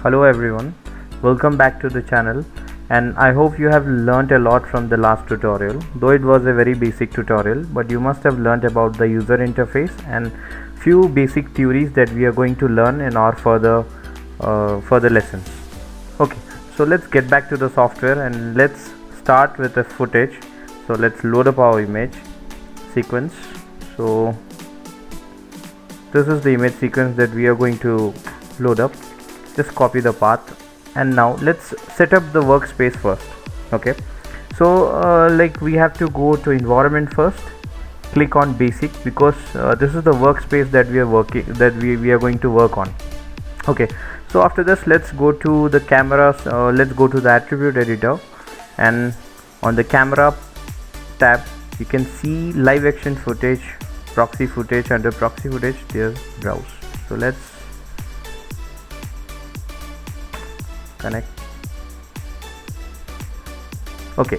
Hello everyone, welcome back to the channel, and I hope you have learnt a lot from the last tutorial. Though it was a very basic tutorial, but you must have learnt about the user interface and few basic theories that we are going to learn in our further lessons. Okay, so let's get back to the software and let's start with the footage. So let's load up our image sequence. So this is the image sequence that we are going to load up. Just copy the path, and now let's set up the workspace first. Okay, so like we have to go to environment first, click on basic, because this is the workspace that we are going to work on. Okay, so after this, let's go to the cameras. Let's go to the attribute editor, and on the camera tab you can see live action footage, proxy footage. Under proxy footage there's browse. So let's connect. Okay,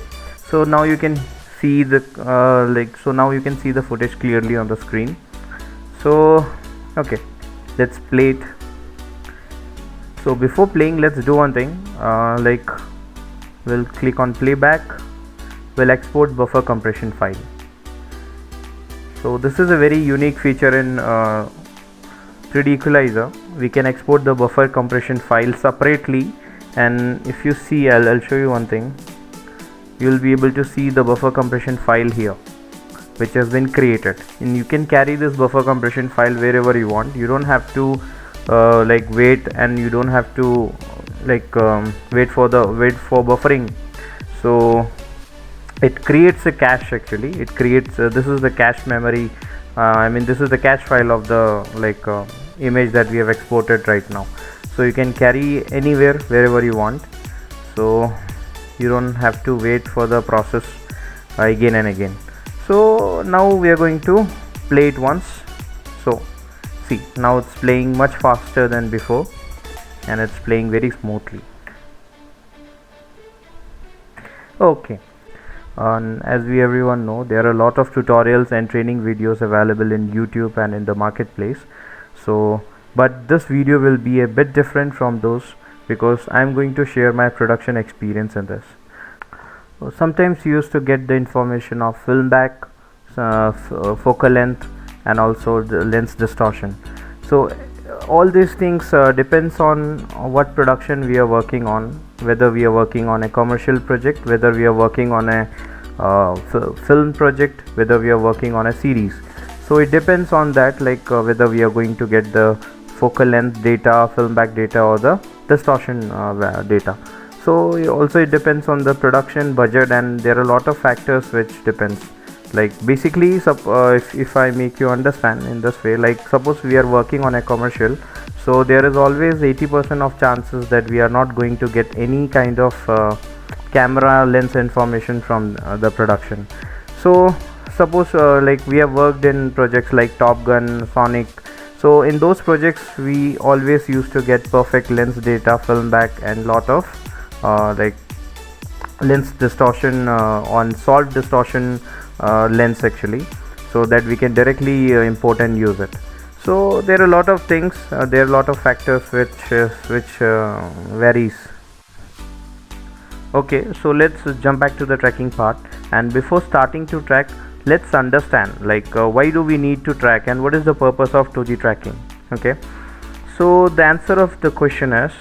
so now you can see the now you can see the footage clearly on the screen. So okay, let's play it. So before playing, let's do one thing, like we'll click on playback, we'll export buffer compression file. So this is a very unique feature in 3DEqualizer. We can export the buffer compression file separately, and if you see, I'll show you one thing. You'll be able to see the buffer compression file here, which has been created, and you can carry this buffer compression file wherever you want. You don't have to wait, and you don't have to wait for buffering. So it creates a cache. Actually it creates this is the cache memory. This is the cache file of the image that we have exported right now. So you can carry anywhere, wherever you want, so you don't have to wait for the process again and again. So now we are going to play it once. So see, now it's playing much faster than before, and it's playing very smoothly. Okay, as we everyone know, there are a lot of tutorials and training videos available in YouTube and in the marketplace. So but this video will be a bit different from those, because I'm going to share my production experience in this. So sometimes you used to get the information of film back, focal length, and also the lens distortion. So all these things depends on what production we are working on, whether we are working on a commercial project, whether we are working on a film project, whether we are working on a series. So it depends on that, whether we are going to get the focal length data, film back data, or the distortion data. So also it depends on the production budget, and there are a lot of factors which depends. Basically, if I make you understand in this way, suppose we are working on a commercial, so there is always 80% of chances that we are not going to get any kind of camera lens information from the production. So suppose we have worked in projects like Top Gun, Sonic. So in those projects we always used to get perfect lens data, film back, and lot of lens distortion on solved distortion lens actually, so that we can directly import and use it. So there are a lot of things, there are a lot of factors which varies. Okay, so let's jump back to the tracking part, and before starting to track, let's understand why do we need to track and what is the purpose of 2D tracking. Okay, so the answer of the question is,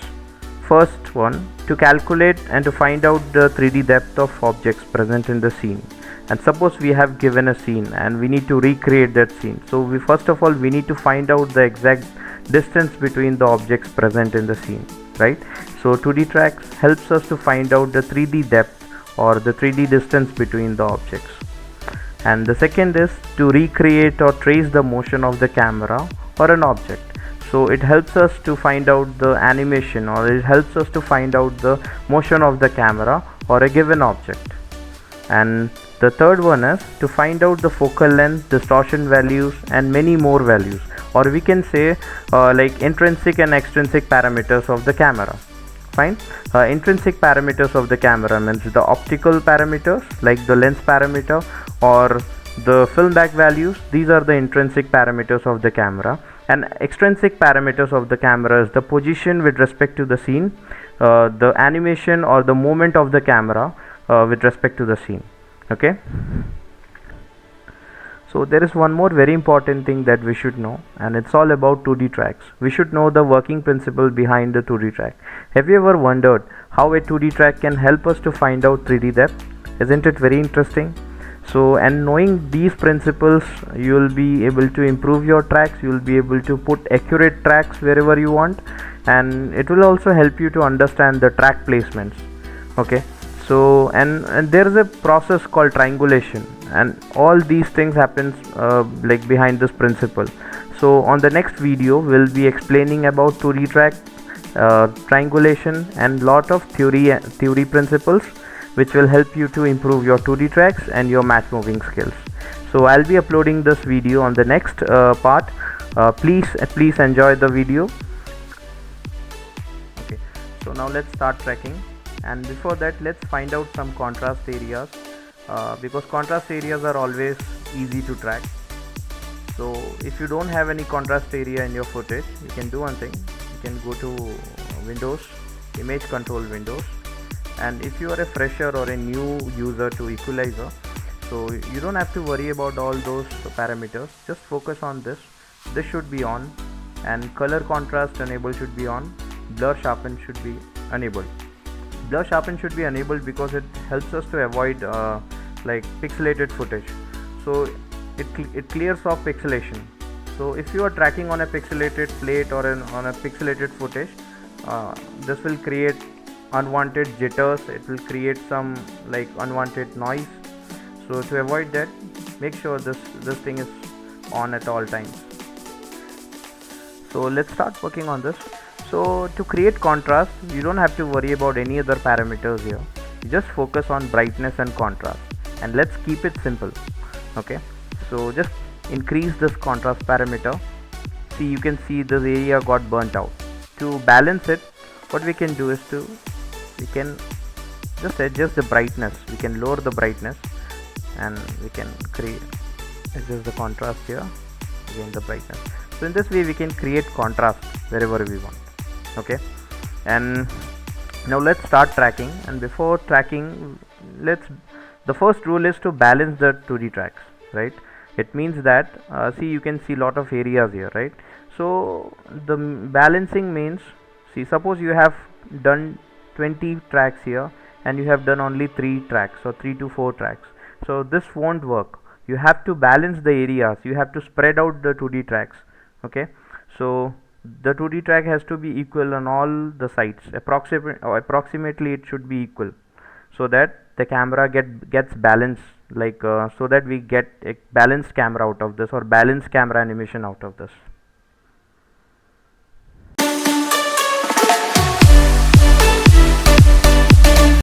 first one, to calculate and to find out the 3D depth of objects present in the scene. And suppose we have given a scene and we need to recreate that scene, so we first of all we need to find out the exact distance between the objects present in the scene, right? So 2D tracks helps us to find out the 3D depth or the 3D distance between the objects. And the second is to recreate or trace the motion of the camera or an object. So it helps us to find out the animation, or it helps us to find out the motion of the camera or a given object. And the third one is to find out the focal length, distortion values, and many more values, or we can say intrinsic and extrinsic parameters of the camera. Fine. Intrinsic parameters of the camera means the optical parameters like the lens parameter or the film back values. These are the intrinsic parameters of the camera. And extrinsic parameters of the camera is the position with respect to the scene, the animation or the movement of the camera with respect to the scene. Okay, so there is one more very important thing that we should know, and it's all about 2D tracks. We should know the working principle behind the 2D track. Have you ever wondered how a 2D track can help us to find out 3D depth? Isn't it very interesting? So, and knowing these principles, you will be able to improve your tracks, you will be able to put accurate tracks wherever you want, and it will also help you to understand the track placements. Okay, so and there is a process called triangulation, and all these things happens like behind this principle. So on the next video we'll be explaining about 2D track, triangulation, and lot of theory principles which will help you to improve your 2D tracks and your match moving skills. So I'll be uploading this video on the next part. Please enjoy the video. Okay, so now let's start tracking, and before that let's find out some contrast areas, because contrast areas are always easy to track. So if you don't have any contrast area in your footage, you can do one thing. You can go to Windows, image control Windows, and if you are a fresher or a new user to Equalizer, so you don't have to worry about all those parameters. Just focus on this. This should be on, and color contrast enable should be on. Blur sharpen should be enabled. Blur sharpen should be enabled because it helps us to avoid like pixelated footage. So it clears off pixelation. So if you are tracking on a pixelated plate or on a pixelated footage, this will create unwanted jitters, it will create some like unwanted noise. So to avoid that, make sure this thing is on at all times. So let's start working on this. So to create contrast, you don't have to worry about any other parameters here. You just focus on brightness and contrast, and let's keep it simple. Okay, so just increase this contrast parameter. See, you can see this area got burnt out. To balance it, what we can do is we can just adjust the brightness. We can lower the brightness, and we can adjust the contrast here, again the brightness. So in this way we can create contrast wherever we want. Okay, and now let's start tracking. And before tracking, the first rule is to balance the 2D tracks, right? It means that see, you can see lot of areas here, right? So the balancing means, see, suppose you have done 20 tracks here and you have done only 3 tracks or 3 to 4 tracks. So this won't work. You have to balance the areas. You have to spread out the 2D tracks. Okay, so the 2D track has to be equal on all the sides. Approximately it should be equal, so that the camera gets balanced, like so that we get a balanced camera out of this, or balanced camera animation out of this.